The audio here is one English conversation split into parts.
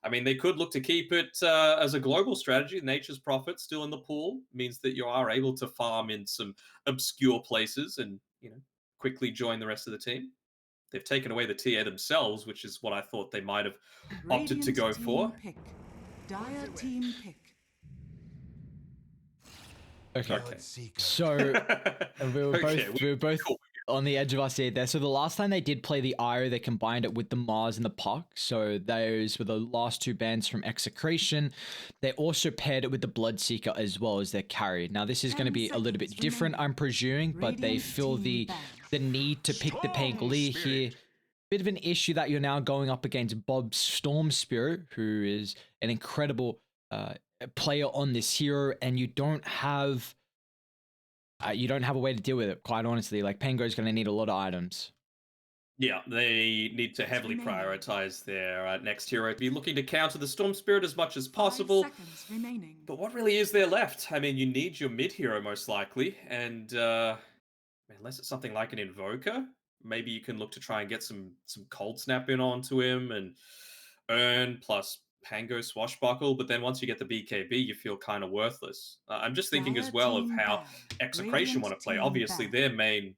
I mean, they could look to keep it as a global strategy. Nature's Prophet still in the pool means that you are able to farm in some obscure places and, quickly join the rest of the team. They've taken away the tier themselves, which is what I thought they might have opted to Radiant go team for. pick. Dire team pick. Okay. Okay. So we were Okay, both cool. on the edge of our seat there. So the last time they did play the Io, they combined it with the Mars and the Puck. So those were the last two bands from Execration. They also paired it with the Bloodseeker as well as their carry. Now this is going to be a little bit different, I'm presuming, but they feel the need to pick the Pink Lee here. Bit of an issue that you're now going up against Bob Storm Spirit, who is an incredible player on this hero, and you don't have a way to deal with it, quite honestly. Like, Pango's going to need a lot of items. Yeah, they need to heavily prioritize their next hero to be looking to counter the Storm Spirit as much as possible. 5 seconds remaining. But what really is there left? I mean, you need your mid hero most likely, and unless it's something like an Invoker, maybe you can look to try and get some Cold Snap in onto him and earn plus Pango Swashbuckle. But then once you get the BKB, you feel kind of worthless. I'm just thinking as well of how Execration want to play. Obviously, their main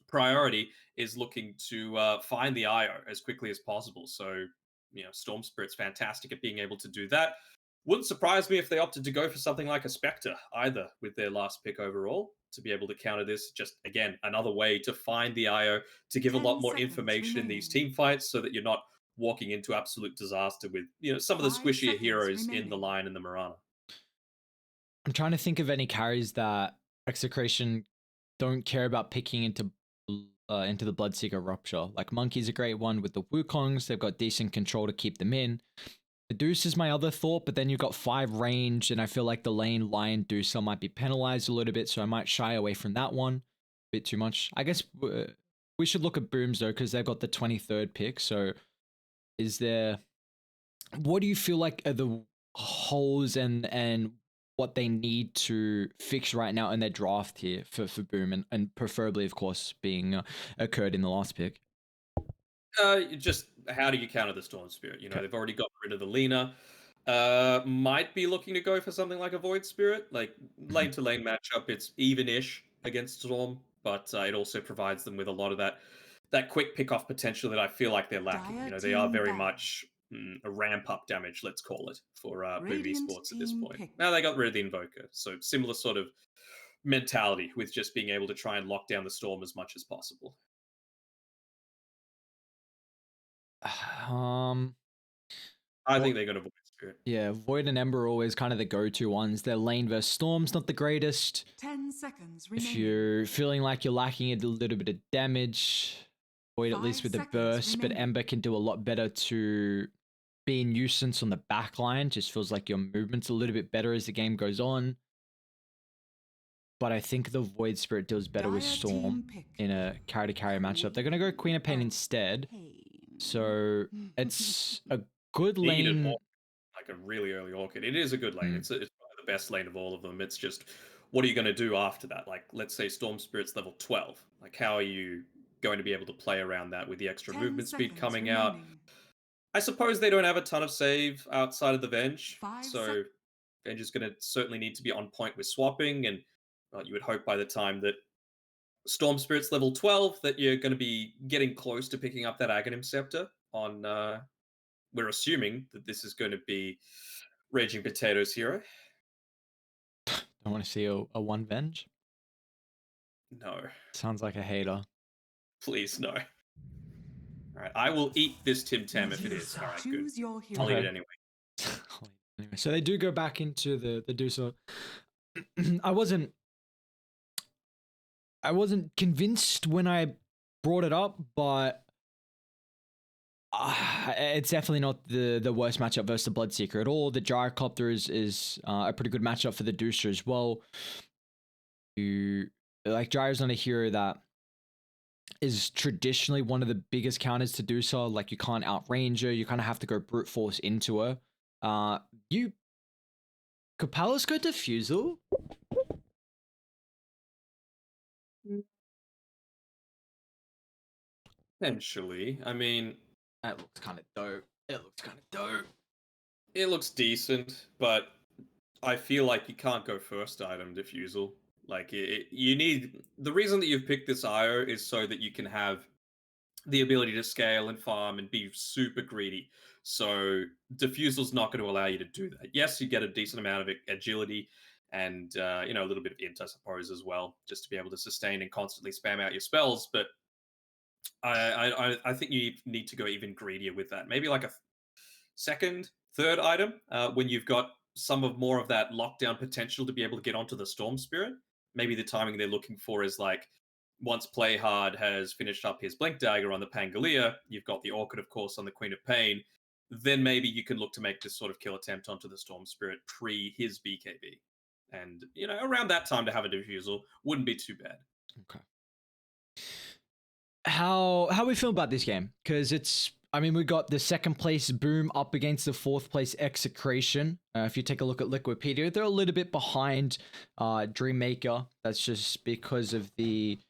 priority is looking to find the IO as quickly as possible. So, Storm Spirit's fantastic at being able to do that. Wouldn't surprise me if they opted to go for something like a Spectre either with their last pick overall to be able to counter this. Just, again, another way to find the IO, to give a lot more information in these team fights so that you're not walking into absolute disaster with, some of the squishier heroes in the line and the Mirana. I'm trying to think of any carries that Execration don't care about picking into the Bloodseeker Rupture. Like, Monkey's a great one with the Wukongs. They've got decent control to keep them in. Deuce is my other thought, but then you've got 5 range, and I feel like the lane Lion Deucer might be penalized a little bit, so I might shy away from that one a bit too much. I guess we should look at Booms, though, because they've got the 23rd pick, so what do you feel like are the holes and what they need to fix right now in their draft here for Boom, and preferably, of course, being occurred in the last pick? Just how do you counter the Storm Spirit? They've already got rid of the Lina. Might be looking to go for something like a Void Spirit. Like, lane to lane matchup, it's even-ish against Storm, but it also provides them with a lot of that quick pick-off potential that I feel like they're lacking. They are very much a ramp-up damage, let's call it, for Boom Esports at this point. Now they got rid of the Invoker, so similar sort of mentality with just being able to try and lock down the Storm as much as possible. I think they're going to Void Spirit. Yeah, Void and Ember are always kind of the go-to ones. Their lane versus Storm's not the greatest. 10 seconds remaining. If you're feeling like you're lacking a little bit of damage, Void at least with the burst, but Ember can do a lot better to be a nuisance on the back line. Just feels like your movement's a little bit better as the game goes on. But I think the Void Spirit deals better with Storm in a carry-to-carry matchup. They're going to go Queen of Pain instead. So it's a good lane. Like a really early Orchid. It is a good lane. It's probably the best lane of all of them. It's just, what are you going to do after that? Like, let's say Storm Spirit's level 12. Like, how are you going to be able to play around that with the extra movement speed coming out? I suppose they don't have a ton of save outside of the Venge. So Venge is going to certainly need to be on point with swapping. And you would hope by the time that Storm Spirit's level 12 that you're going to be getting close to picking up that Aghanim Scepter on... we're assuming that this is going to be Raging Potatoes hero. I want to see a one Venge. No. Sounds like a hater. Please, no. All right, I will eat this Tim Tam if it is. All right, good. I'll eat it anyway. Anyway, so they do go back into the Deucer. I wasn't convinced when I brought it up, but it's definitely not the worst matchup versus the Bloodseeker at all. The Gyrocopter is a pretty good matchup for the Deucer as well. Gyro's not a hero that is traditionally one of the biggest counters to do so. Like, you can't outrange her. You kind of have to go brute force into her. Could Palos go Diffusal? Potentially. I mean... That looks kind of dope. It looks decent, but I feel like you can't go first item diffusal. Like you need the reason that you've picked this IO is so that you can have the ability to scale and farm and be super greedy. So diffusel's not going to allow you to do that. Yes, you get a decent amount of agility and a little bit of int, I suppose, as well, just to be able to sustain and constantly spam out your spells. But I think you need to go even greedier with that. Maybe like a second, third item when you've got some of more of that lockdown potential to be able to get onto the Storm Spirit. Maybe the timing they're looking for is like once Playhard has finished up his Blink Dagger on the Pangolier, you've got the Orchid, of course, on the Queen of Pain. Then maybe you can look to make this sort of kill attempt onto the Storm Spirit pre his BKB. And, around that time to have a diffusal wouldn't be too bad. Okay. How we feel about this game? Because we got the second place Boom up against the fourth place Execration. If you take a look at Liquipedia, they're a little bit behind Dreammaker. That's just because of the, I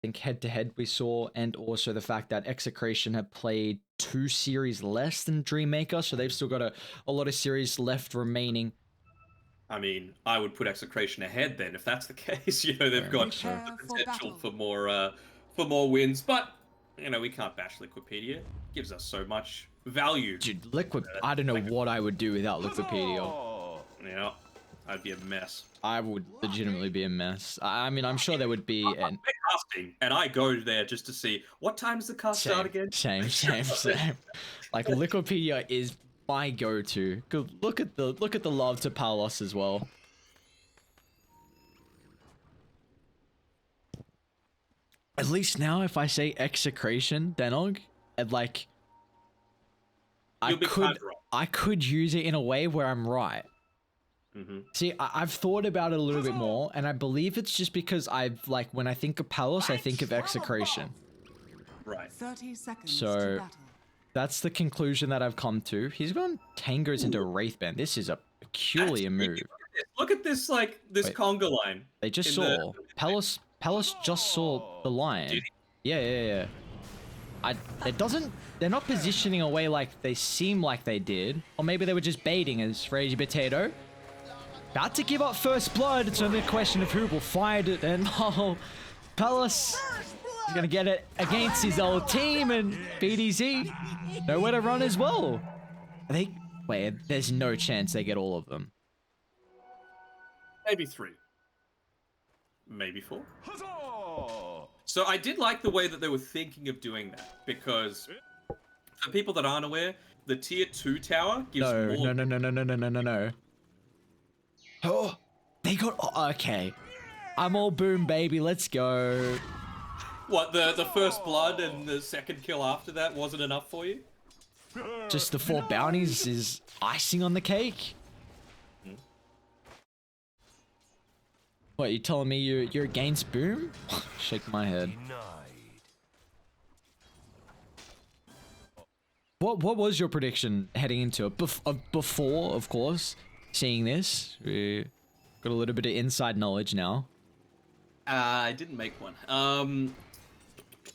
think, head-to-head we saw, and also the fact that Execration have played 2 series less than Dreammaker, so they've still got a lot of series left remaining. I mean, I would put Execration ahead then, if that's the case. They've got the potential for more wins, but we can't bash Liquipedia. It gives us so much value. Dude, I don't know what I would do without Liquipedia. Yeah, I'd be a mess. I would legitimately be a mess. I'm sure there would be an casting, and I go there just to see what time's the cast start again. Same. Like Liquipedia is my go-to. Look at the love to Palos as well. At least now, if I say Execration, Danog, and like, I could use it in a way where I'm right. Mm-hmm. See, I've thought about it a little bit more, and I believe it's just because when I think of Palos, I think of Execration. Right. 30 seconds so to battle. That's the conclusion that I've come to. He's gone Tangos into Wraithband. This is a peculiar move. Look at this, conga line. They just saw. Palos just saw the line. Yeah. They're not positioning away like they seem like they did. Or maybe they were just baiting as Crazy Potato. About to give up first blood. It's only a question of who will find it. And Palos is going to get it against his old team, and BDZ nowhere to run as well. Wait, there's no chance they get all of them. Maybe 3. Maybe 4. So I did like the way that they were thinking of doing that, because for people that aren't aware, the tier 2 tower gives more... No. Oh, they got... okay. I'm all Boom, baby. Let's go. What, the first blood and the second kill after that wasn't enough for you? Just the 4 bounties is icing on the cake. What, you telling me you're against Boom? Shake my head. What was your prediction heading into it? Before, of course, seeing this, we got a little bit of inside knowledge now. I didn't make one.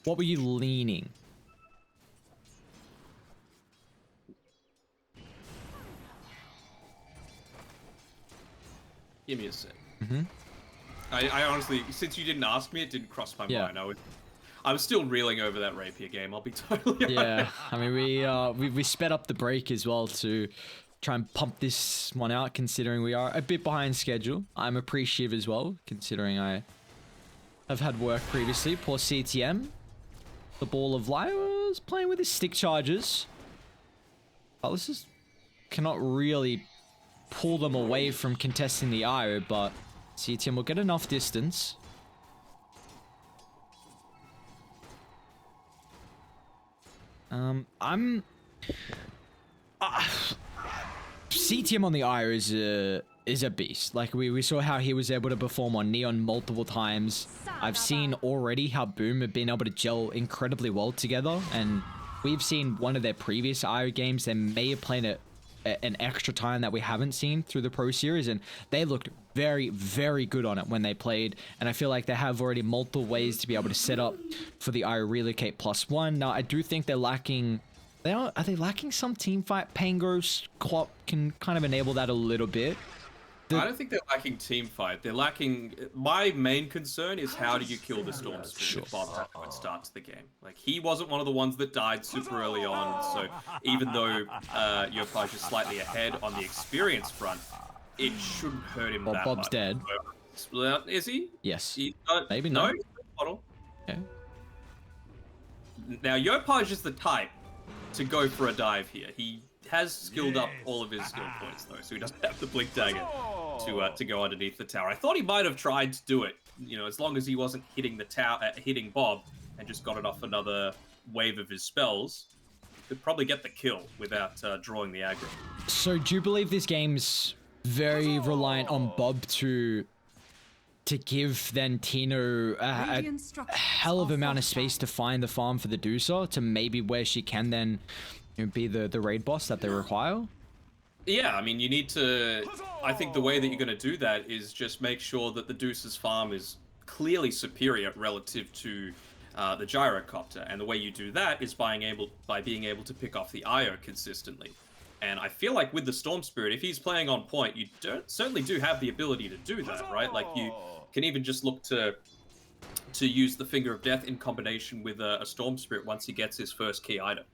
What were you leaning? Give me a sec. Mm-hmm. I honestly, since you didn't ask me, it didn't cross my mind. I was still reeling over that Rapier game, I'll be totally honest. I mean, we sped up the break as well to try and pump this one out, considering we are a bit behind schedule. I'm appreciative as well, considering I have had work previously. Poor CTM. The Ball of Light was playing with his stick charges. This cannot really pull them away from contesting the IO, but CTM will get enough distance. CTM on the IO is a beast. Like we saw how he was able to perform on Neon multiple times. I've seen already how Boom have been able to gel incredibly well together, and we've seen one of their previous IO games. They may have played an extra time that we haven't seen through the Pro Series, and they looked very, very good on it when they played, and I feel like they have already multiple ways to be able to set up for the IO Relocate +1. Now, I do think they're lacking Are they lacking some team fight? Pango's Clop can kind of enable that a little bit. I don't think they're lacking team fight. They're lacking. My main concern is how do you kill the Storm Spirit if Bob's had a good start to the game. Like, he wasn't one of the ones that died super early on, so even though Yopaj is slightly ahead on the experience front, it shouldn't hurt him that Bob's much. dead. Is he? Yes. Maybe no. Bottle. Okay. Now, Yopaj is the type to go for a dive here. He has skilled up all of his skill points, though, so he doesn't have the Blink Dagger to go underneath the tower. I thought he might have tried to do it, you know, as long as he wasn't hitting the tower, hitting Bob, and just got it off another wave of his spells. Could probably get the kill without drawing the aggro. So do you believe this game's very reliant on Bob to give then Tino a hell of amount of space to find the farm for the Deucer to maybe where she can then, you know, be the raid boss that they require? Yeah, I mean, you need to... I think the way that you're going to do that is just make sure that the Deuce's farm is clearly superior relative to the Gyrocopter, and the way you do that is by being able to pick off the IO consistently. And I feel like with the Storm Spirit, if he's playing on point, you certainly do have the ability to do that, right? Like, you can even just look to use the Finger of Death in combination with a Storm Spirit once he gets his first key item.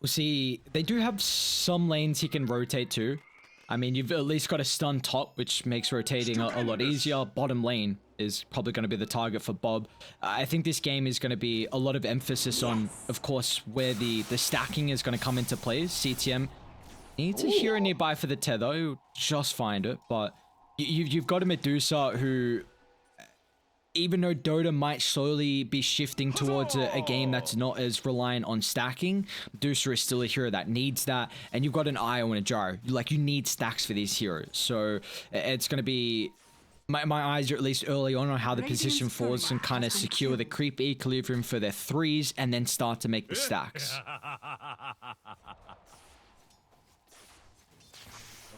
Well, see, they do have some lanes he can rotate to. I mean, you've at least got a stun top, which makes rotating a lot easier. Bottom lane is probably going to be the target for Bob. I think this game is going to be a lot of emphasis on, of course, where the stacking is going to come into play. CTM needs a hero nearby for the tether. He'll just find it, but you've got a Medusa who, even though Dota might slowly be shifting towards a game that's not as reliant on stacking, Medusa is still a hero that needs that, and you've got an Io and a Gyro. Like, you need stacks for these heroes, so it's going to be... My eyes are at least early on how the position forwards can kind of secure the creep equilibrium for their threes, and then start to make the stacks.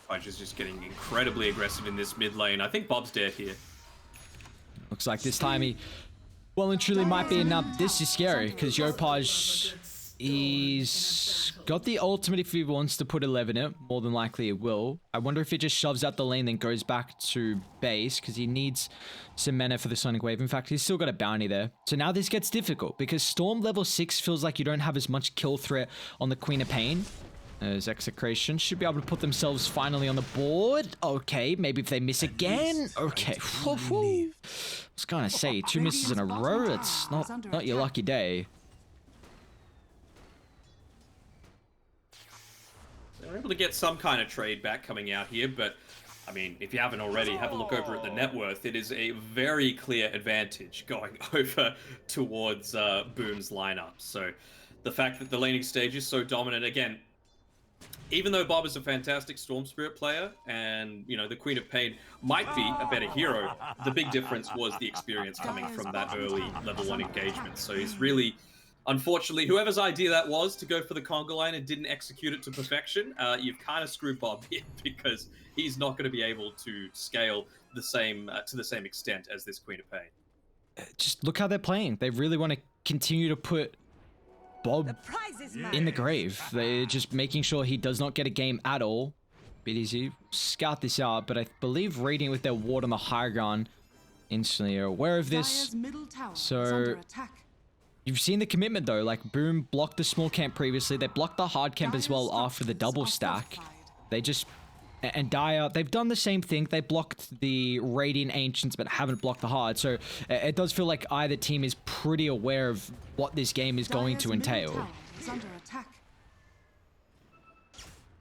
Punch is just getting incredibly aggressive in this mid lane. I think Bob's dead here. Looks like this time he well and truly might be enough. This is scary because Yopaj, he's got the ultimate if he wants to put 11 in it. More than likely it will. I wonder if it just shoves out the lane then goes back to base because he needs some mana for the Sonic Wave. In fact, he's still got a bounty there. So now this gets difficult because Storm level 6 feels like you don't have as much kill threat on the Queen of Pain. As Execration should be able to put themselves finally on the board. Okay, maybe if they miss again. Okay. I was gonna say, 2 misses in a row. It's not your lucky day. They're able to get some kind of trade back coming out here, but I mean, if you haven't already, have a look over at the net worth. It is a very clear advantage going over towards Boom's lineup. So the fact that the laning stage is so dominant, again, even though Bob is a fantastic Storm Spirit player, and, you know, the Queen of Pain might be a better hero, the big difference was the experience coming from that early level 1 engagement. So he's really, unfortunately, whoever's idea that was to go for the conga line and didn't execute it to perfection, you've kind of screwed Bob here because he's not going to be able to scale the same to the same extent as this Queen of Pain. Just look how they're playing. They really want to continue to put Bob in the grave. They're just making sure he does not get a game at all. BTS scout this out, but I believe Radiant with their ward on the high ground instantly are aware of this. So you've seen the commitment though. Like, Boom blocked the small camp previously. They blocked the hard camp as well after the double stack. They just... And Dire, they've done the same thing. They blocked the Radiant Ancients, but haven't blocked the hard. So it does feel like either team is pretty aware of what this game is going to entail. Under attack.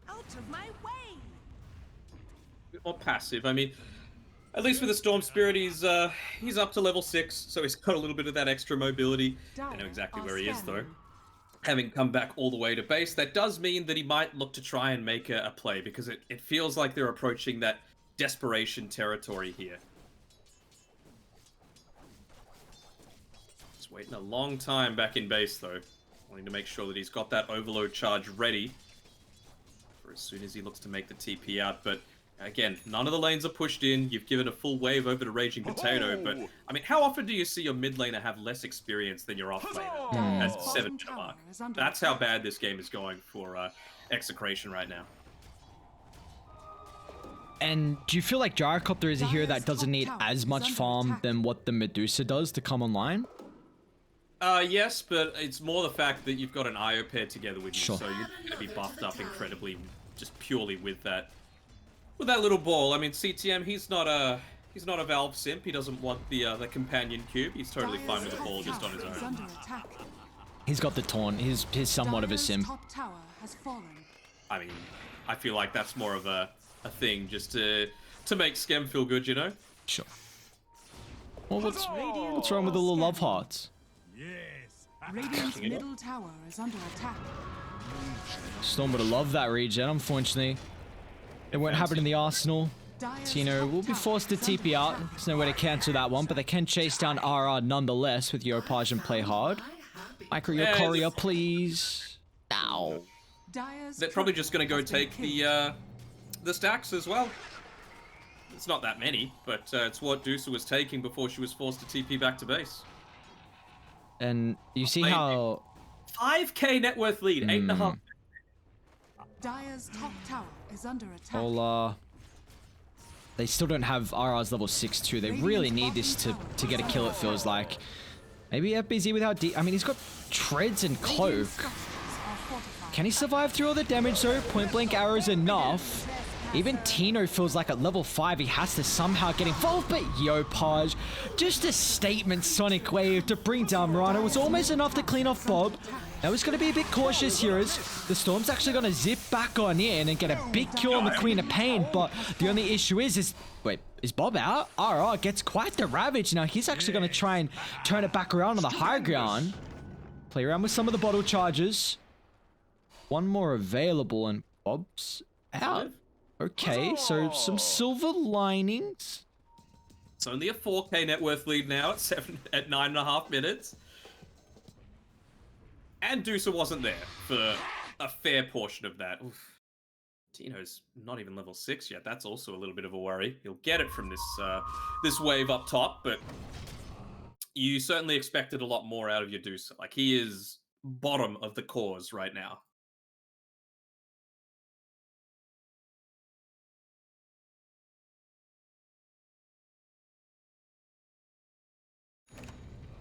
Out of my way. A bit more passive. I mean, at least with the Storm Spirit, he's up to level 6, so he's got a little bit of that extra mobility. I know exactly where he is, though. Having come back all the way to base, that does mean that he might look to try and make a play, because it feels like they're approaching that desperation territory here. Just waiting a long time back in base, though. Wanting to make sure that he's got that overload charge ready for as soon as he looks to make the TP out, but Again, none of the lanes are pushed in. You've given a full wave over to Raging Potato, but I mean, how often do you see your mid laner have less experience than your off laner Dire's at the bottom 7-minute tower mark? is under That's how attack. bad this game is going for Execration right now. And do you feel like Gyrocopter is a hero that doesn't need as much farm than what the Medusa does to come online? Yes, but it's more the fact that you've got an IO paired together with you, Sure. so you're going to be buffed up incredibly, just purely with that little ball. I mean, CTM, he's not a Valve simp. He doesn't want the companion cube. He's totally fine with the ball just on his Is own. under attack. He's got the taunt. He's somewhat of a Dire's simp. top tower has fallen. I mean, I feel like that's more of a thing just to make Skem feel good, you know? Sure. Well, what's wrong with the little love hearts? Radiant's middle tower is under attack. Storm would have loved that regen, unfortunately. It won't happen in the Arsenal. Dire's Tino top will be tower forced to is under TP out. attack. There's no way to cancel that one, but they can chase down RR nonetheless with Yopaj and play hard. Micro your Yeah, courier, please. Ow. Dire's They're probably top just going to tower go has been take killed. the stacks as well. It's not that many, but it's what Dusa was taking before she was forced to TP back to base. And you see Wait. how 5k net worth lead, 8.5. Dire's top tower is under attack. Ola. They still don't have RR's level 6 too. They really need this to get a kill, it feels like. Maybe FBZ without D. I mean, he's got treads and cloak. Radiant structures are fortified. Can he survive through all the damage though? Point blank arrows enough. Even Tino feels like at level 5 he has to somehow get involved, but Yopaj, just a statement Sonic Wave to bring down Rana was almost enough to clean off Bob. Now he's going to be a bit cautious here as the Storm's actually going to zip back on in and get a big kill on the Queen of Pain, but the only issue is wait, is Bob out? RR gets quite the ravage. Now he's actually going to try and turn it back around on the high ground. Play around with some of the bottle charges. One more available and Bob's out. Okay, so some silver linings. It's only a 4k net worth lead now at 9.5 minutes. And Dusa wasn't there for a fair portion of that. Oof. Tino's not even level 6 yet. That's also a little bit of a worry. He'll get it from this wave up top, but you certainly expected a lot more out of your Dusa. Like, he is bottom of the cause right now.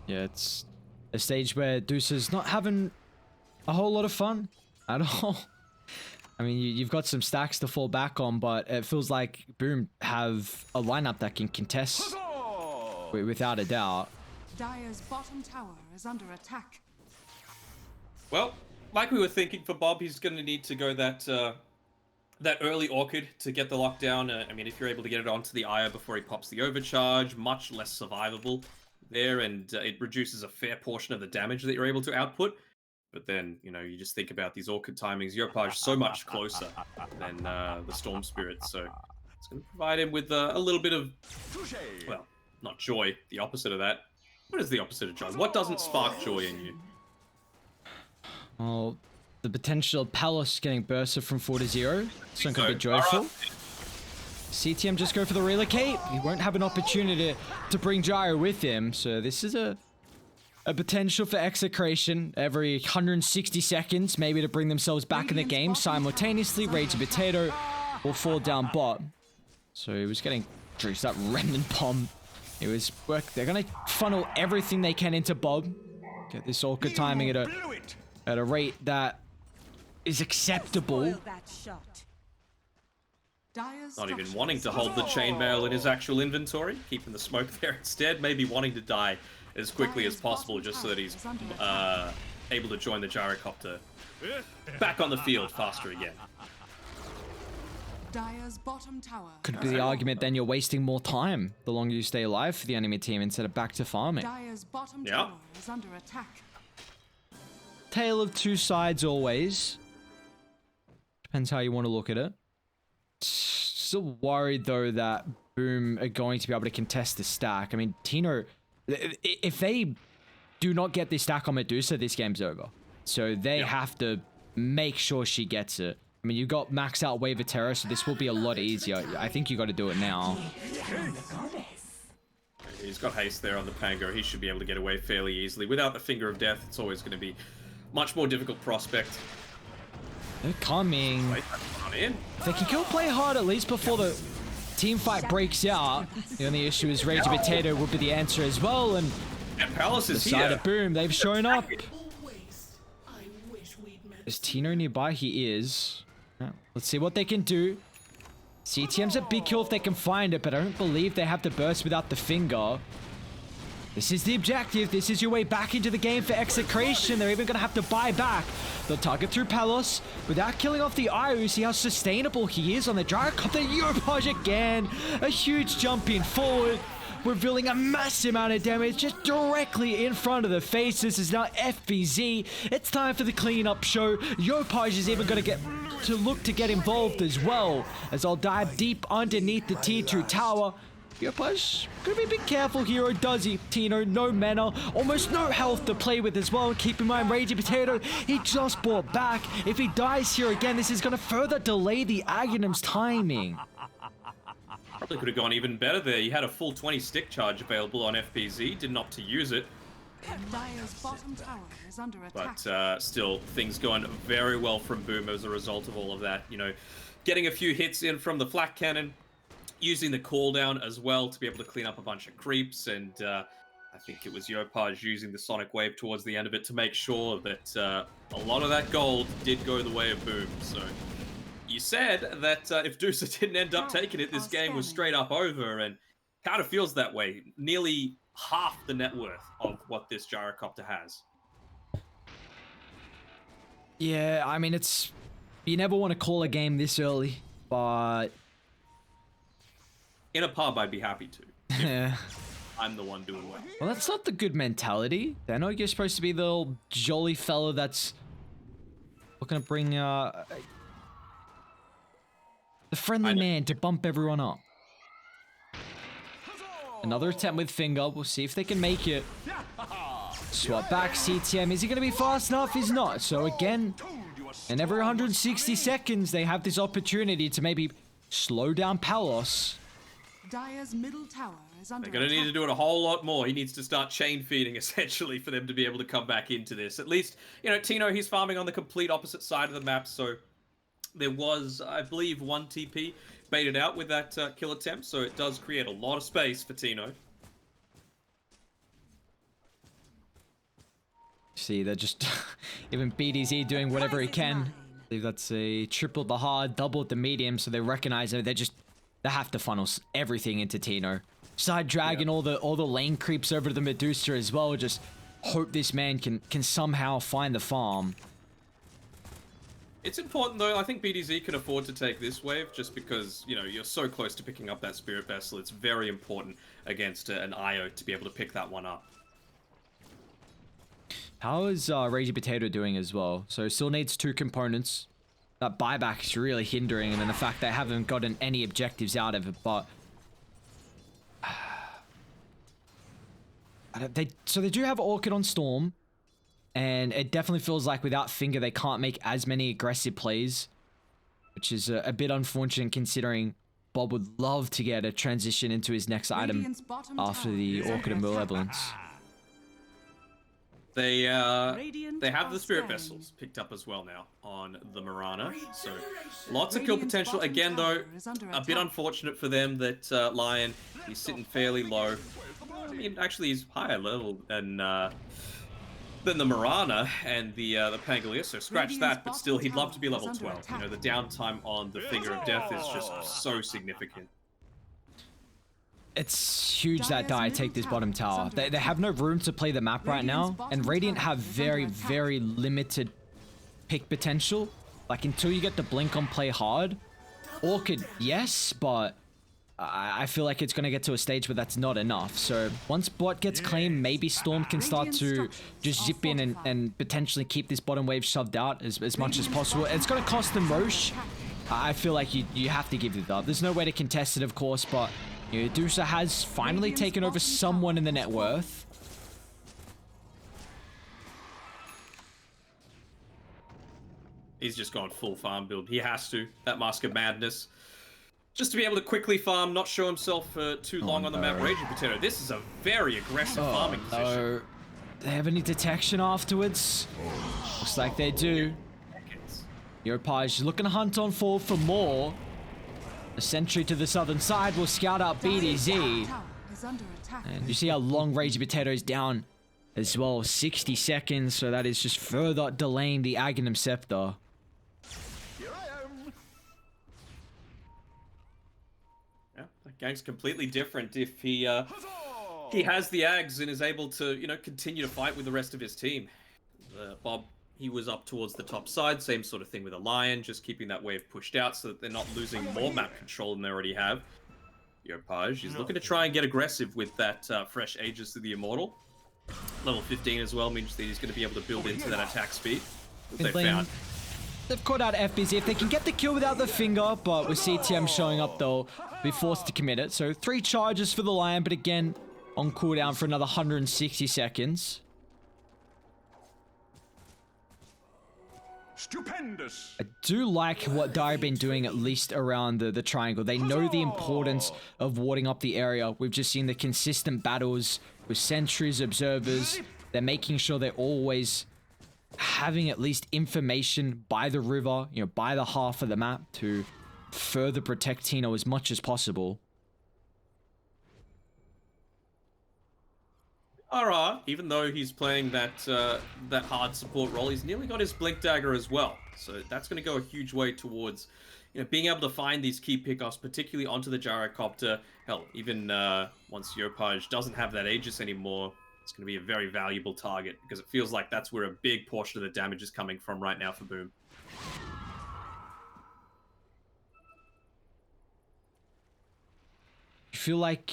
Yeah, it's a stage where Dusa's not having a whole lot of fun at all. I mean, you've got some stacks to fall back on, but it feels like Boom have a lineup that can contest without a doubt. Dire's bottom tower is under attack. Well, like we were thinking for Bob, he's going to need to go that early Orchid to get the lockdown. I mean, if you're able to get it onto the Aya before he pops the overcharge, much less survivable there, and it reduces a fair portion of the damage that you're able to output. But then, you know, you just think about these Orchid timings. Yopaj so much closer than the Storm Spirit, so it's going to provide him with a little bit of, well, not joy, the opposite of that. What is the opposite of joy? What doesn't spark joy in you? Well, the potential of Palace getting bursted from 4 to 0. So going to be Alright. joyful. CTM just go for the relocate. He won't have an opportunity to bring Gyro with him. So this is a potential for Execration every 160 seconds, maybe to bring themselves back in the game. Simultaneously, Raging Potato will fall down bot. So he was getting juiced up Remnant Bomb. It was work. They're going to funnel everything they can into Bob. Get this Orchid timing at a rate that is acceptable. Spoil that shot. Dire's Not even structures wanting to hold the chainmail in his actual inventory, keeping the smoke there instead, maybe wanting to die as quickly as possible just so that he's able to join the gyrocopter back on the field faster again. Dire's bottom tower. Could be the argument then you're wasting more time the longer you stay alive for the enemy team instead of back to farming. Dire's bottom Yeah. tower is under attack. Tale of two sides always. Depends how you want to look at it. Still worried though that Boom are going to be able to contest the stack. I mean, Tino, if they do not get this stack on Medusa, this game's over. So they have to make sure she gets it. I mean, you got maxed out Wave of Terror, so this will be a lot easier. I think you got to do it now. He's got haste there on the Pango. He should be able to get away fairly easily. Without the Finger of Death, it's always going to be much more difficult prospect. They're coming. Wait, that's not in. If they can go play hard at least before the team fight breaks out. The only issue is Rage Potato will be the answer as well. And Palace is the side here. of Boom, they've shown up. Is Tino nearby? He is. Let's see what they can do. CTM's a big kill if they can find it, but I don't believe they have the burst without the Finger. This is the objective. This is your way back into the game for Execration. They're even going to have to buy back. They'll target through Palos without killing off the Ayu. See how sustainable he is on the Gyrocopter. Europage again. A huge jump in forward, revealing a massive amount of damage just directly in front of the face. This is now FBZ. It's time for the cleanup show. Yopage is even going to look to get involved as well, as I'll dive deep underneath the T2 tower. Yopage gonna be a bit careful here, or does he? Tino, no mana, almost no health to play with as well. Keep in mind, Raging Potato, he just bought back. If he dies here again, this is gonna further delay the Aghanim's timing. Probably could have gone even better there. He had a full 20 stick charge available on FBZ, didn't opt to use it. Dire's bottom tower is under attack. But still, things going very well from Boom as a result of all of that. You know, getting a few hits in from the flak cannon, using the cooldown as well to be able to clean up a bunch of creeps, and I think it was Yopage using the Sonic Wave towards the end of it to make sure that a lot of that gold did go the way of Boom. So you said that if Dusa didn't end up taking it, this game was straight up over, and kind of feels that way. Nearly half the net worth of what this Gyrocopter has. Yeah, I mean, it's... You never want to call a game this early, but... In a pub, I'd be happy to. Yeah. I'm the one doing well. Well, that's not the good mentality. Danog, you're supposed to be the little jolly fellow that's looking to bring the friendly man to bump everyone up. Another attempt with Finger. We'll see if they can make it. Swap back, CTM. Is he going to be fast enough? He's not. So again, in every 160 seconds, they have this opportunity to maybe slow down Palos. Dire's middle tower is under They're going to need to do it a whole lot more. He needs to start chain feeding, essentially, for them to be able to come back into this. At least, you know, Tino, he's farming on the complete opposite side of the map, so there was, I believe, one TP baited out with that kill attempt, so it does create a lot of space for Tino. See, they're just... even BDZ doing whatever he can. I believe that's a triple the hard, double the medium, so they recognize it. They have to funnel everything into Tino. Side dragging all the lane creeps over to the Medusa as well. Just hope this man can somehow find the farm. It's important, though. I think BDZ can afford to take this wave just because, you know, you're so close to picking up that Spirit Vessel. It's very important against an IO to be able to pick that one up. How is Raging Potato doing as well? So still needs 2 components. That buyback is really hindering him, and the fact they haven't gotten any objectives out of it, but... So they do have Orchid on Storm, and it definitely feels like without Finger they can't make as many aggressive plays, which is a bit unfortunate considering Bob would love to get a transition into his next item after the Orchid and Malevolence. They have the Spirit Vessels picked up as well now on the Mirana, so lots of kill potential. Again, though, a bit unfortunate for them that Lion, he's sitting fairly low. I mean, actually, he's higher level than the Mirana and the Pangolier, so scratch that, but still, he'd love to be level 12. You know, the downtime on the Finger of Death is just so significant. It's huge that Dire take this bottom tower. They have no room to play the map right now, and Radiant have very, very limited pick potential. Like, until you get the blink on play hard, Orchid, yes, but I feel like it's going to get to a stage where that's not enough. So once bot gets claimed, maybe Storm can start to just zip in and potentially keep this bottom wave shoved out as much as possible. It's going to cost them Roche. I feel like you have to give it up. There's no way to contest it, of course, but... Medusa has finally taken over someone in the net worth. He's just gone full farm build. He has to. That Mask of Madness. Just to be able to quickly farm, not show himself for too long on the map. Raging Potato. This is a very aggressive farming position. No. They have any detection afterwards? Looks like they do. Yopaj looking to hunt on forward for more. A sentry to the southern side will scout out BDZ. And you see how long Raging Potato is down as well. 60 seconds, so that is just further delaying the Aghanim Scepter. Yeah, that gang's completely different if he has the Ags and is able to, you know, continue to fight with the rest of his team. Bob, he was up towards the top side, same sort of thing with a Lion, just keeping that wave pushed out so that they're not losing more map control than they already have. Yopaj is looking to try and get aggressive with that fresh Aegis to the Immortal. Level 15 as well means that he's going to be able to build into that attack speed that they found. They've caught out FBZ. If they can get the kill without the finger, but with CTM showing up, they'll be forced to commit it. So 3 charges for the Lion, but again, on cooldown for another 160 seconds. Stupendous. I do like what Dire been doing, at least around the triangle. They know the importance of warding up the area. We've just seen the consistent battles with sentries, observers. They're making sure they're always having at least information by the river, you know, by the half of the map to further protect Tino as much as possible. Alright, even though he's playing that that hard support role, he's nearly got his Blink Dagger as well. So that's going to go a huge way towards, you know, being able to find these key pickoffs, particularly onto the Gyrocopter. Hell, even once Yopaj doesn't have that Aegis anymore, it's going to be a very valuable target because it feels like that's where a big portion of the damage is coming from right now for Boom. I feel like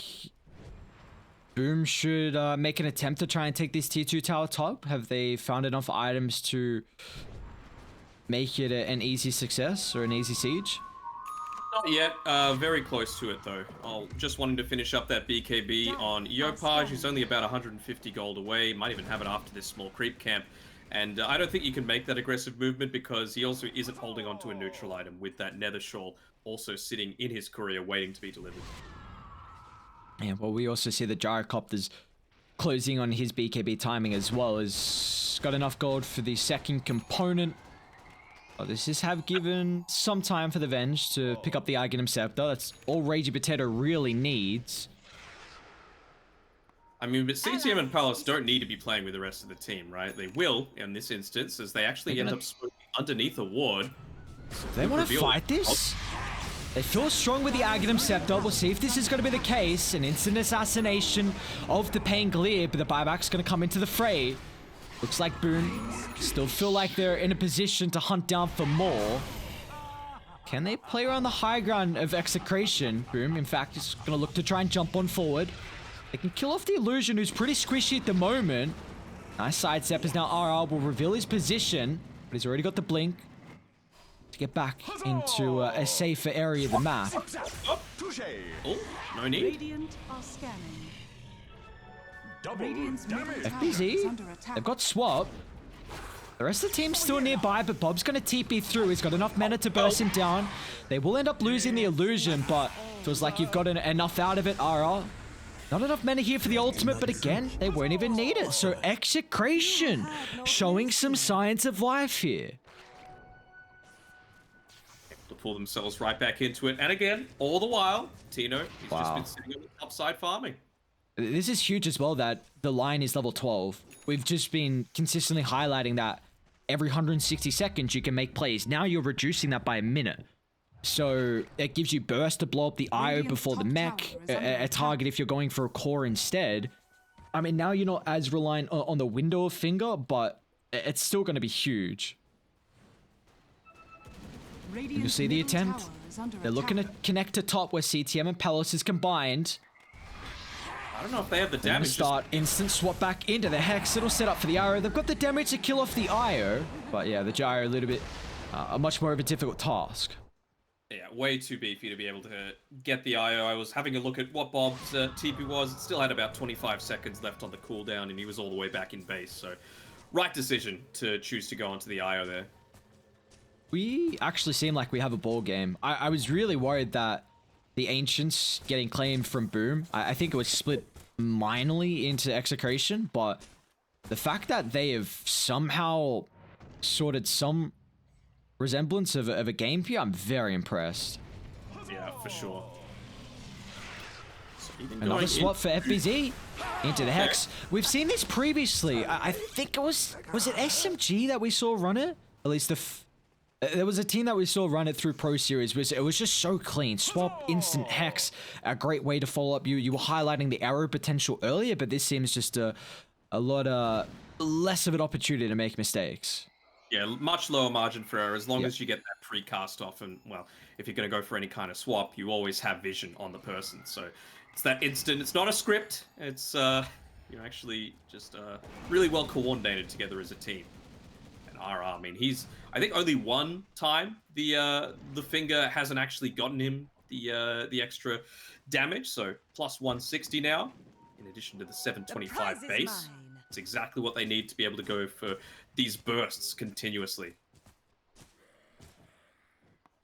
Boom should make an attempt to try and take this tier 2 tower top. Have they found enough items to make it an easy success or an easy siege? Not yet. Very close to it though. I'll just wanting to finish up that BKB on Yopaj, who's only about 150 gold away. Might even have it after this small creep camp. And I don't think you can make that aggressive movement because he also isn't holding onto a neutral item with that Nether Shawl also sitting in his courier waiting to be delivered. Yeah, well, we also see the Gyrocopters closing on his BKB timing as well. Has got enough gold for the second component. Oh, this is have given some time for the Venge to pick up the Aghanim Scepter. That's all Raging Potato really needs. I mean, but CTM and Palace don't need to be playing with the rest of the team, right? They will, in this instance, as they actually end up smoking underneath a ward. They want to fight this? They feel strong with the Aghanim Scepter. We'll see if this is going to be the case. An instant assassination of the Pangolier, but the buyback's going to come into the fray. Looks like Boone still feel like they're in a position to hunt down for more. Can they play around the high ground of Execration? Boom, in fact, is going to look to try and jump on forward. They can kill off the Illusion, who's pretty squishy at the moment. Nice sidestep as now RR will reveal his position, but he's already got the blink to get back into a safer area of the map. Oh, no need. Radiant are scanning. Radiant's middle tower is FBZ, under attack. they've got Swap. The rest of the team's still nearby, but Bob's going to TP through. He's got enough mana to burst him down. They will end up losing the Illusion, but feels like you've gotten enough out of it, RR. Not enough mana here for the ultimate, but again, they won't even need it. So Execration showing some signs of life here. To pull themselves right back into it. And again, all the while, Tino, he's just been sitting on the top side farming. This is huge as well that the line is level 12. We've just been consistently highlighting that every 160 seconds you can make plays. Now you're reducing that by a minute. So it gives you burst to blow up the IO before the mech, a target if you're going for a core instead. I mean, now you're not as reliant on the window of finger, but it's still going to be huge. You see the attempt? They're looking to connect to top where CTM and Palace is combined. I don't know if they have the They're damage. start instant swap back into the Hex. It'll set up for the IO. They've got the damage to kill off the IO. But yeah, the Gyro a little bit, a much more of a difficult task. Yeah, way too beefy to be able to get the IO. I was having a look at what Bob's TP was. It still had about 25 seconds left on the cooldown, and he was all the way back in base. So, right decision to choose to go onto the IO there. We actually seem like we have a ball game. I was really worried that the Ancients getting claimed from Boom, I think it was split minorly into Execration, but the fact that they have somehow sorted some resemblance of a game here, I'm very impressed. Yeah, for sure. So even Another going swap for FBZ into the Hex. We've seen this previously. I think it was it SMG that we saw run it? At least there was a team that we saw run it through Pro Series. It was just so clean. Swap, instant Hex, a great way to follow up. You were highlighting the arrow potential earlier, but this seems just a lot less of an opportunity to make mistakes. Yeah, much lower margin for error as long as you get that pre-cast off. And, well, if you're going to go for any kind of swap, you always have vision on the person. So it's that instant. It's not a script. It's, you're actually just really well coordinated together as a team. And RR, I mean, I think only one time the finger hasn't actually gotten him the extra damage. So plus 160 now, in addition to the 725 base. It's exactly what they need to be able to go for these bursts continuously.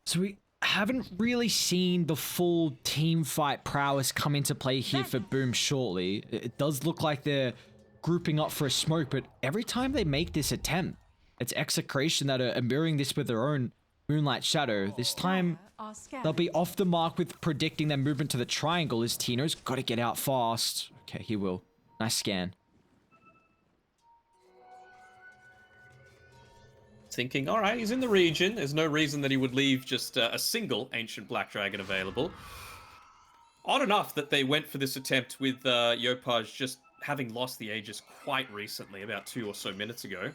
So we haven't really seen the full team fight prowess come into play here for Boom shortly. It does look like they're grouping up for a smoke, but every time they make this attempt, it's Execration that are mirroring this with their own Moonlight Shadow. This time, they'll be off the mark with predicting their movement to the triangle as Tino's got to get out fast. Okay, he will. Nice scan. Thinking, all right, he's in the region. There's no reason that he would leave just a single Ancient Black Dragon available. Odd enough that they went for this attempt with Yopaj just having lost the Aegis quite recently, about 2 or so minutes ago.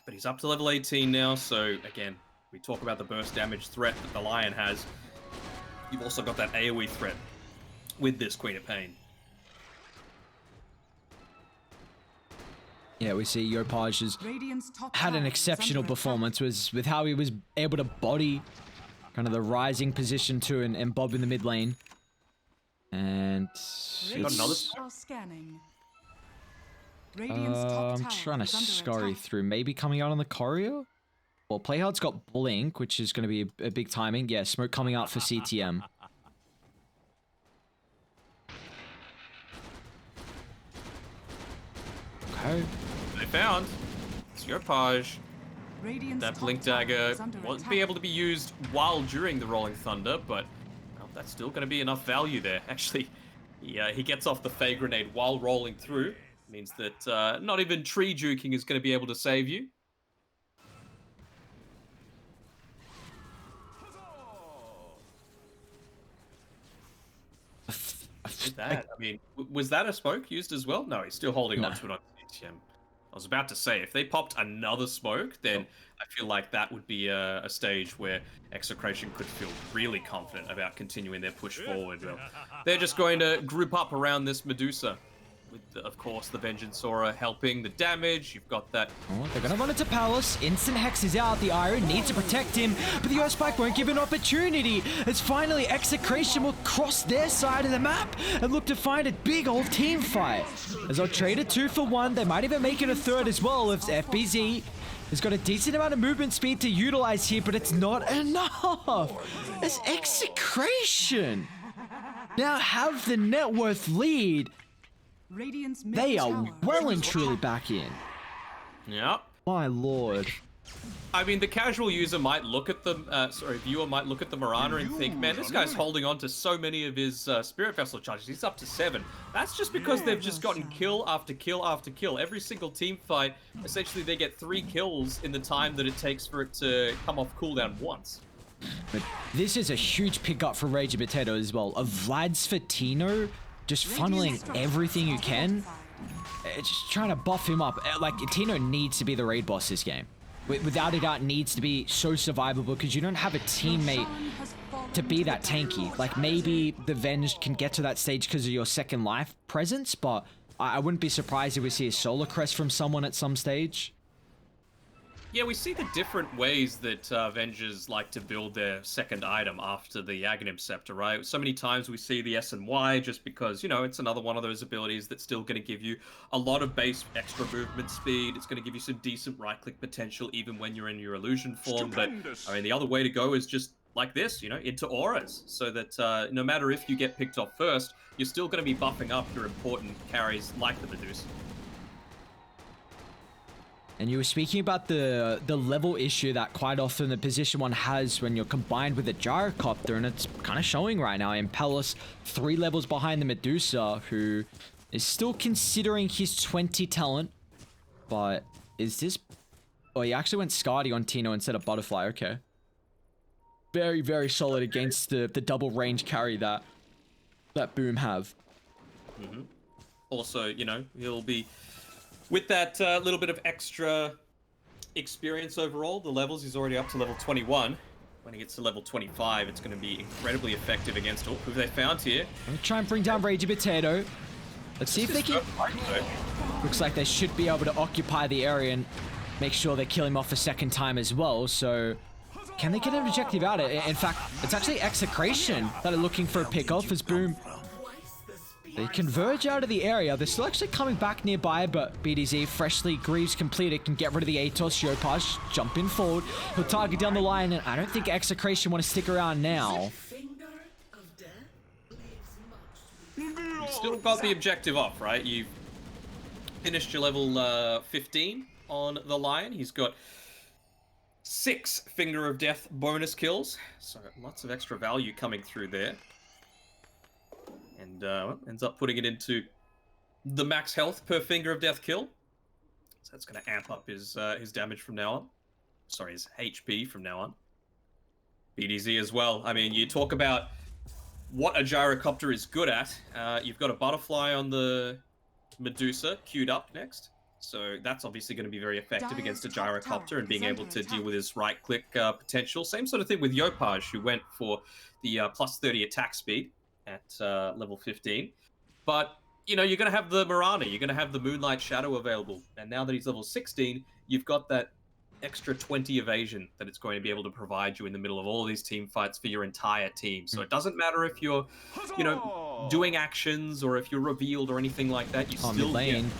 But he's up to level 18 now, so again, we talk about the burst damage threat that the Lion has. You've also got that AoE threat with this Queen of Pain. Yeah, we see Yopaj has had an exceptional performance with how he was able to body kind of the rising position too and bob in the mid lane. And Got another I'm trying to scurry through. Maybe coming out on the courier? Well, Playhard's got Blink, which is going to be a big timing. Yeah, smoke coming out for CTM. Okay. They found. It's Yopaj. That Blink Dagger won't be able to be used while during the Rolling Thunder, but well, that's still going to be enough value there. Actually, he gets off the Fey Grenade while rolling through. Means that not even tree juking is going to be able to save you. That, I mean, was that a smoke used as well? No, he's still holding on to it on CTM. I was about to say, if they popped another smoke, then I feel like that would be a stage where Execration could feel really confident about continuing their push forward. Well, they're just going to group up around this Medusa. With, of course, the Vengeance Aura helping the damage. You've got that. Oh, they're going to run into Palace. Instant Hex is out. The Iron needs to protect him, but the Earth Spike won't give an opportunity. As finally Execration will cross their side of the map and look to find a big old team fight. As they'll trade a 2 for 1. They might even make it a third as well if FBZ has got a decent amount of movement speed to utilize here, but it's not enough. As Execration now have the net worth lead. They are well and truly back in. Yep. My lord. I mean, the casual user might look at the, viewer might look at the Mirana and think, man, this guy's holding on to so many of his Spirit Vessel charges. He's up to 7. That's just because they've just gotten kill after kill after kill. Every single team fight, essentially they get 3 kills in the time that it takes for it to come off cooldown once. But this is a huge pickup for Raging Potato as well. A Vlad's for Tino, just funneling everything you can. Just trying to buff him up. Like, Tino needs to be the raid boss this game. Without a doubt, needs to be so survivable because you don't have a teammate to be that tanky. Like, maybe the Venge can get to that stage because of your second life presence, but I wouldn't be surprised if we see a Solar Crest from someone at some stage. Yeah, we see the different ways that Avengers like to build their second item after the Aghanim Scepter, right? So many times we see the S and Y just because, you know, it's another one of those abilities that's still going to give you a lot of base extra movement speed. It's going to give you some decent right-click potential even when you're in your illusion form. Stupendous. But, I mean, the other way to go is just like this, you know, into auras. So that no matter if you get picked off first, you're still going to be buffing up your important carries like the Medusa. And you were speaking about the level issue that quite often the position one has when you're combined with a gyrocopter, and it's kind of showing right now. Impellus 3 levels behind the Medusa, who is still considering his 20 talent. But is this... Oh, he actually went Scardy on Tino instead of Butterfly. Okay. Very, very solid against the double range carry that Boom have. Mm-hmm. Also, you know, he'll be... With that little bit of extra experience overall, the levels, he's already up to level 21. When he gets to level 25, it's going to be incredibly effective against all who they found here. I'm going to try and bring down Ragey Potato. Let's see if they can... Looks like they should be able to occupy the area and make sure they kill him off a second time as well. So, can they get an objective out? In fact, it's actually Execration that are looking for a pick-off as Boom... They converge out of the area. They're still actually coming back nearby, but BDZ, freshly Greaves completed, can get rid of the Atos. Yopaj jumping forward. He'll target down the line, and I don't think Execration want to stick around now. You've still got the objective off, right? You've finished your level 15 on the Lion. He's got 6 Finger of Death bonus kills, so lots of extra value coming through there. And ends up putting it into the max health per Finger of Death kill. So that's going to amp up his damage from now on. Sorry, his HP from now on. BDZ as well. I mean, you talk about what a gyrocopter is good at. You've got a butterfly on the Medusa queued up next. So that's obviously going to be very effective against a gyrocopter and being able to deal with his right-click potential. Same sort of thing with Yopaj, who went for the plus 30 attack speed at level 15. But, you know, you're going to have the Mirana, you're going to have the Moonlight Shadow available. And now that he's level 16, you've got that extra 20 evasion that it's going to be able to provide you in the middle of all these team fights for your entire team. So it doesn't matter if you're, you know, doing actions or if you're revealed or anything like that, you still lane.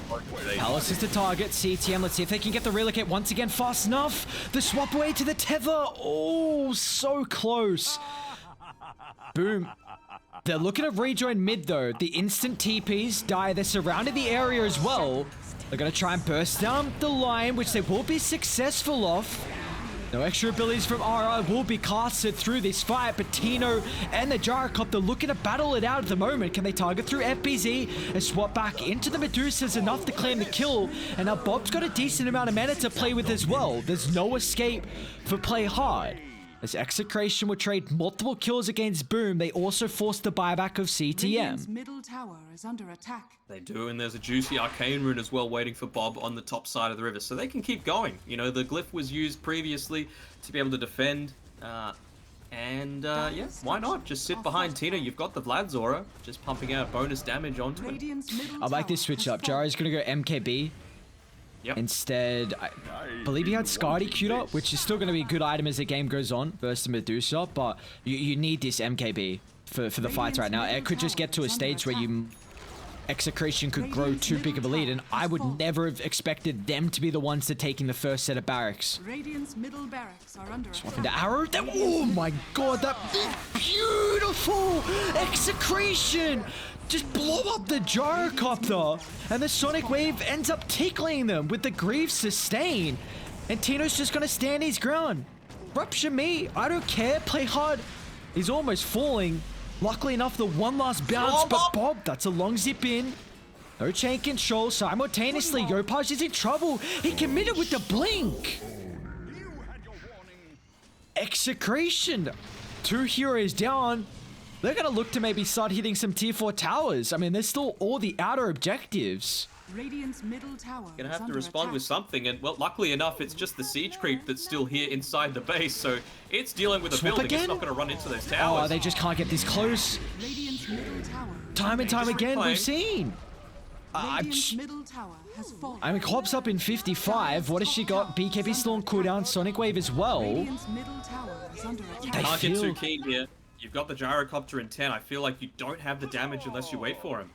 Palace is the target. CTM, let's see if they can get the relocate once again fast enough. The swap away to the tether. Oh, so close. Boom. They're looking to rejoin mid though. The instant TPs die. They're surrounding the area as well. They're going to try and burst down the line, which they will be successful off. No extra abilities from RI will be casted through this fight, but Tino and the Gyrocopter looking to battle it out at the moment. Can they target through FBZ and swap back into the Medusas enough to claim the kill? And now Bob's got a decent amount of mana to play with as well. There's no escape for Play Hard. As Execration would trade multiple kills against Boom, they also forced the buyback of CTM. Middle tower is under attack. They do, and there's a juicy Arcane Rune as well waiting for Bob on the top side of the river, so they can keep going. You know, the glyph was used previously to be able to defend, yeah, why not? Just sit behind Tina. You've got the Vlad's aura, just pumping out bonus damage onto it. I like this switch up. Jara's gonna go MKB. Yep. Instead, I believe he had Scardy queued up, which is still going to be a good item as the game goes on versus Medusa, but you need this MKB for the fights right now. It could just get to a stage where Execration could grow too big of a lead, and I would never have expected them to be the ones to taking the first set of barracks. Radiant's middle barracks are under Swapping to arrow. Oh my god, that beautiful Execration! Just blow up the Gyrocopter, and the Sonic Wave ends up tickling them with the Grief Sustain. And Tino's just gonna stand his ground. Rupture me, I don't care, Play Hard. He's almost falling. Luckily enough, the one last bounce, but Bob, that's a long zip in. No chain control, simultaneously, Yopaj is in trouble. He committed with the blink. Execration, 2 heroes down. They're going to look to maybe start hitting some tier 4 towers. I mean, there's still all the outer objectives. Radiant's middle tower. Gonna have to respond with something, and well, luckily enough, it's just the siege creep that's still here inside the base, so it's dealing with a building. It's not going to run into those towers. Oh, they just can't get this close. Radiant's middle tower. Time and time again, we've seen. Radiant's middle tower has fallen. I mean, Clop's up in 55. What has she got? BKB still on cooldown. Sonic Wave as well. Radiant's middle tower is under attack. They Can't get feel... too keen here. You've got the gyrocopter in 10. I feel like you don't have the damage unless you wait for him.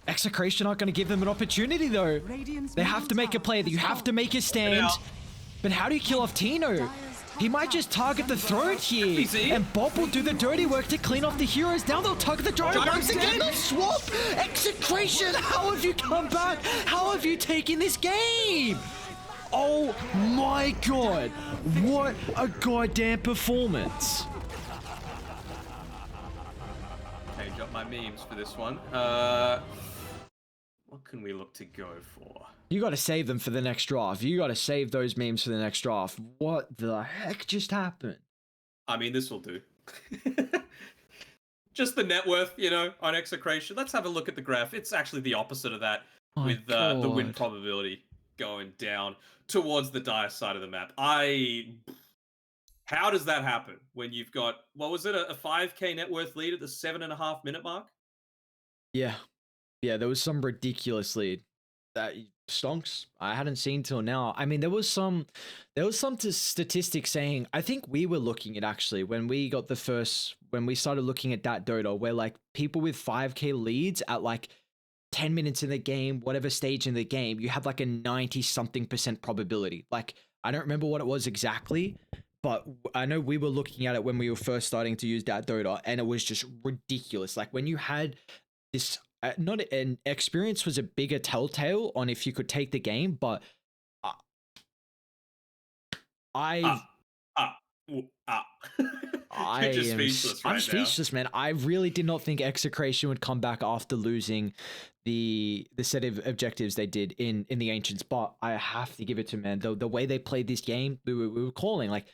Execration aren't going to give them an opportunity, though. Radiant's They have to middle make a tower play. has You have to fallen. make a stand. But how do you kill off Tino? He might just target the throat here. Easy. And Bob will do the dirty work to clean off the heroes. Now they'll tug the gyro once again. They'll swap. Execration, how have you come back? How have you taken this game? Oh my god. What a goddamn performance. Okay, got my memes for this one. What can we look to go for? You got to save them for the next draft. You got to save those memes for the next draft. What the heck just happened? I mean, this will do. Just the net worth, you know, on Execration. Let's have a look at the graph. It's actually the opposite of that, My with the win God. probability going down towards the dire side of the map. How does that happen when you've got, what was it, a 5k net worth lead at the 7.5 minute mark? Yeah. Yeah, there was some ridiculous lead. That stonks. I hadn't seen till now. I mean, there was some statistics saying, I think we were looking at actually when we started looking at that Dota, where like people with 5k leads at like 10 minutes in the game, whatever stage in the game, you have like a 90 something % probability. Like, I don't remember what it was exactly, but I know we were looking at it when we were first starting to use that Dota, and it was just ridiculous. Like when you had this, not an experience was a bigger telltale on if you could take the game, but You're just speechless right I'm now. speechless, man. I really did not think Execration would come back after losing the set of objectives they did in the Ancients, but I have to give it to man. The way they played this game, we were calling like,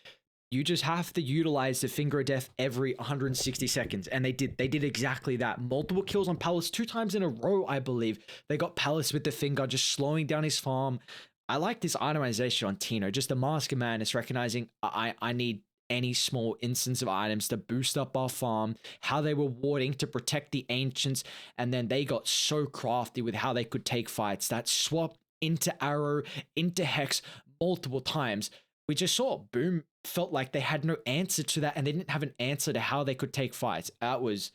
you just have to utilize the finger of death every 160 seconds. And they did exactly that. Multiple kills on Palace 2 times in a row, I believe. They got Palace with the finger, just slowing down his farm. I like this itemization on Tino. Just the Mask of Madness, recognizing I need any small instance of items to boost up our farm, how they were warding to protect the Ancients, and then they got so crafty with how they could take fights. That swap into Arrow, into Hex multiple times. We just saw Boom felt like they had no answer to that, and they didn't have an answer to how they could take fights. That was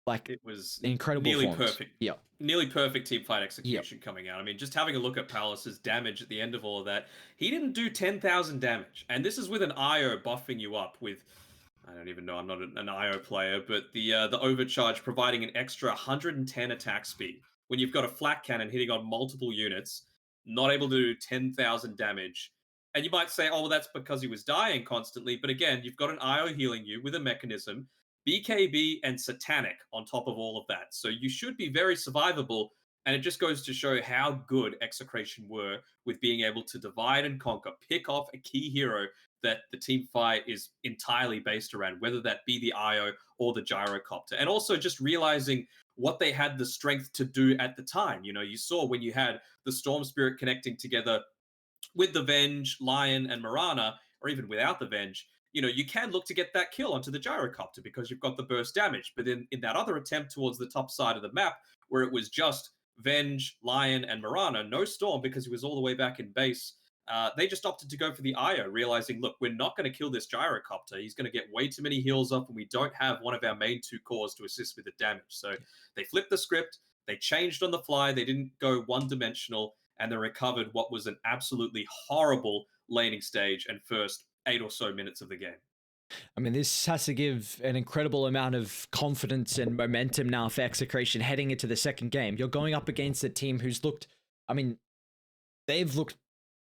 like It was incredible. nearly forms. perfect. Yeah. Nearly perfect team fight execution coming out. I mean, just having a look at Palace's damage at the end of all of that, he didn't do 10,000 damage. And this is with an IO buffing you up with, I don't even know, I'm not an IO player, but the overcharge providing an extra 110 attack speed. When you've got a flat cannon hitting on multiple units, not able to do 10,000 damage. And you might say, oh, well, that's because he was dying constantly. But again, you've got an IO healing you with a mechanism, BKB and Satanic on top of all of that. So you should be very survivable. And it just goes to show how good Execration were with being able to divide and conquer, pick off a key hero that the team fight is entirely based around, whether that be the IO or the gyrocopter. And also just realizing what they had the strength to do at the time. You know, you saw when you had the Storm Spirit connecting together with the Venge, Lion, and Mirana, or even without the Venge, you know, you can look to get that kill onto the gyrocopter because you've got the burst damage. But then in that other attempt towards the top side of the map, where it was just Venge, Lion, and Mirana, no Storm because he was all the way back in base, they just opted to go for the IO, realizing, look, we're not going to kill this gyrocopter. He's going to get way too many heals up, and we don't have one of our main 2 cores to assist with the damage. So they flipped the script, they changed on the fly, they didn't go one-dimensional, and they recovered what was an absolutely horrible laning stage and first 8 or so minutes of the game. I mean, this has to give an incredible amount of confidence and momentum now for Execration heading into the second game. You're going up against a team who's looked, I mean, they've looked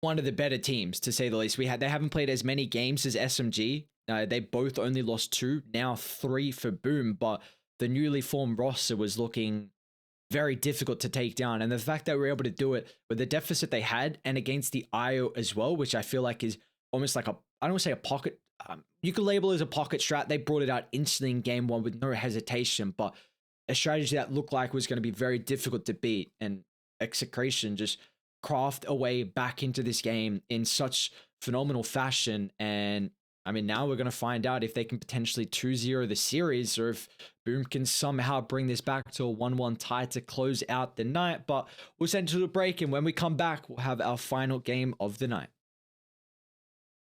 one of the better teams, to say the least. They haven't played as many games as SMG. They both only lost 2, now 3 for Boom, but the newly formed roster was looking very difficult to take down. And the fact that we're able to do it with the deficit they had and against the IO as well, which I feel like is almost like I don't want to say a pocket, you could label it as a pocket strat. They brought it out instantly in game 1 with no hesitation, but a strategy that looked like was going to be very difficult to beat. And Execration just craft a way back into this game in such phenomenal fashion. And I mean, now we're going to find out if they can potentially 2-0 the series, or if Boom can somehow bring this back to a 1-1 tie to close out the night. But we'll send to the break, and when we come back, we'll have our final game of the night.